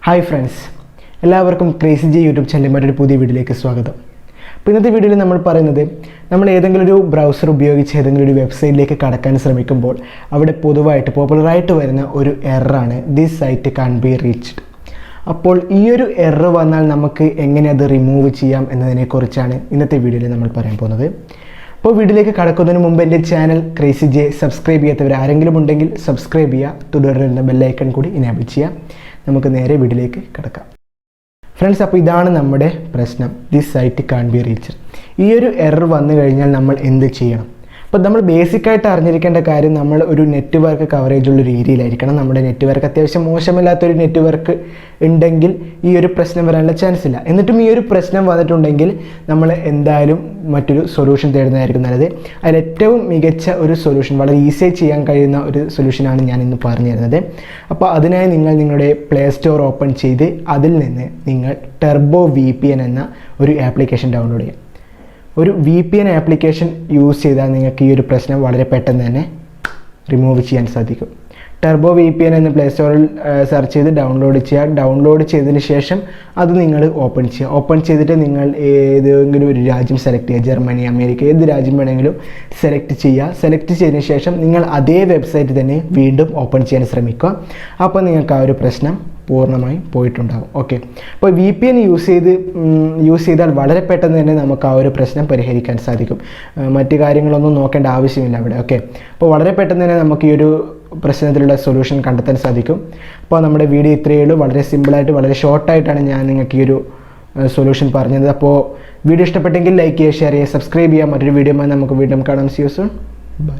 Hi friends, എല്ലാവർക്കും crazy G YouTube ചാനലിൽ മറ്റൊരു പുതിയ വീഡിയോയിലേക്ക് സ്വാഗതം. അപ്പോൾ ഇന്നത്തെ വീഡിയോയിൽ നമ്മൾ പറയുന്നത്, നമ്മൾ ഏതെങ്കിലും ഒരു ബ്രൗസർ ഉപയോഗിച്ച് ഏതെങ്കിലും ഒരു വെബ്സൈറ്റിലേക്ക് കടക്കാൻ ശ്രമിക്കുമ്പോൾ അവിടെ പൊതുവായിട്ട് പോപ്പുലറായിട്ട് വരുന്ന ഒരു എററാണ് this site can't be reached. അപ്പോൾ ഈ ഒരു എറർ വന്നാൽ നമുക്ക് എങ്ങനെ അത് റിമൂവ് ചെയ്യാം എന്നതിനെക്കുറിച്ചാണ് ഇന്നത്തെ വീഡിയോയിൽ നമ്മൾ പറയാൻ പോകുന്നത്. അപ്പോൾ വീഡിയോയിലേക്ക് കടക്കുന്നതിന് മുമ്പ് എൻ്റെ ചാനൽ ക്രേസി ജെ സബ്സ്ക്രൈബ് ചെയ്യാത്തവർ ആരെങ്കിലും ഉണ്ടെങ്കിൽ സബ്സ്ക്രൈബ് ചെയ്യുക, തുടർന്ന് ബെല്ലൈക്കൺ കൂടി എനേബിൾ ചെയ്യാം. നമുക്ക് നേരെ വീഡിയോയിലേക്ക് കിടക്കാം. ഫ്രണ്ട്സ്, അപ്പോൾ ഇതാണ് നമ്മുടെ പ്രശ്നം, this site can't be reached. ഈ ഒരു എറർ വന്നു കഴിഞ്ഞാൽ നമ്മൾ എന്ത് ചെയ്യണം? അപ്പോൾ നമ്മൾ ബേസിക്കായിട്ട് അറിഞ്ഞിരിക്കേണ്ട കാര്യം, നമ്മൾ ഒരു നെറ്റ്വർക്ക് കവറേജ് ഉള്ളൊരു ഏരിയയിലായിരിക്കണം. നമ്മുടെ നെറ്റ്വർക്ക് അത്യാവശ്യം മോശമില്ലാത്തൊരു നെറ്റ്വർക്ക് ഉണ്ടെങ്കിൽ ഈ ഒരു പ്രശ്നം വരാനുള്ള ചാൻസ് ഇല്ല. എന്നിട്ടും ഈ ഒരു പ്രശ്നം വന്നിട്ടുണ്ടെങ്കിൽ നമ്മൾ എന്തായാലും മറ്റൊരു സൊല്യൂഷൻ തേടുന്നതായിരിക്കും നല്ലത്. അതിൽ ഏറ്റവും മികച്ച ഒരു സൊല്യൂഷൻ, വളരെ ഈസിയായി ചെയ്യാൻ കഴിയുന്ന ഒരു സൊല്യൂഷനാണ് ഞാൻ ഇന്ന് പറഞ്ഞു തരുന്നത്. അപ്പോൾ അതിനായി നിങ്ങൾ നിങ്ങളുടെ പ്ലേ സ്റ്റോർ ഓപ്പൺ ചെയ്ത് അതിൽ നിന്ന് നിങ്ങൾ ടർബോ VPN എന്ന ഒരു ആപ്ലിക്കേഷൻ ഡൗൺലോഡ് ചെയ്യാം. ഒരു VPN ആപ്ലിക്കേഷൻ യൂസ് ചെയ്താൽ നിങ്ങൾക്ക് ഈ ഒരു പ്രശ്നം വളരെ പെട്ടെന്ന് തന്നെ റിമൂവ് ചെയ്യാൻ സാധിക്കും. ടർബോ VPN എന്ന് പ്ലേ സ്റ്റോറിൽ സെർച്ച് ചെയ്ത് ഡൗൺലോഡ് ചെയ്യുക. ഡൗൺലോഡ് ചെയ്തതിന് ശേഷം അത് നിങ്ങൾ ഓപ്പൺ ചെയ്യുക. ഓപ്പൺ ചെയ്തിട്ട് നിങ്ങൾ ഏതെങ്കിലും ഒരു രാജ്യം സെലക്ട് ചെയ്യുക. ജർമ്മനി, അമേരിക്ക, ഏത് രാജ്യം വേണമെങ്കിലും സെലക്ട് ചെയ്യുക. സെലക്ട് ചെയ്തതിന് ശേഷം നിങ്ങൾ അതേ വെബ്സൈറ്റ് തന്നെ വീണ്ടും ഓപ്പൺ ചെയ്യാൻ ശ്രമിക്കുക. അപ്പോൾ നിങ്ങൾക്ക് ആ ഒരു പ്രശ്നം പൂർണ്ണമായും പോയിട്ടുണ്ടാകും. ഓക്കെ, അപ്പോൾ VPN യൂസ് ചെയ്താൽ വളരെ പെട്ടെന്ന് തന്നെ നമുക്ക് ആ ഒരു പ്രശ്നം പരിഹരിക്കാൻ സാധിക്കും. മറ്റു കാര്യങ്ങളൊന്നും നോക്കേണ്ട ആവശ്യമില്ല അവിടെ. ഓക്കെ, അപ്പോൾ വളരെ പെട്ടെന്ന് തന്നെ നമുക്ക് ഈ ഒരു പ്രശ്നത്തിലുള്ള സൊല്യൂഷൻ കണ്ടെത്താൻ സാധിക്കും. അപ്പോൾ നമ്മുടെ വീഡിയോ ഇത്രയേ ഉള്ളൂ. വളരെ സിമ്പിളായിട്ട്, വളരെ ഷോർട്ടായിട്ടാണ് ഞാൻ നിങ്ങൾക്ക് ഈ ഒരു സൊല്യൂഷൻ പറഞ്ഞത്. അപ്പോൾ വീഡിയോ ഇഷ്ടപ്പെട്ടെങ്കിൽ ലൈക്ക് ചെയ്യുക, ഷെയർ ചെയ്യുക, സബ്സ്ക്രൈബ് ചെയ്യുക. മറ്റൊരു വീഡിയോയുമായി നമുക്ക് വീണ്ടും കാണാം. See you soon. ബൈ.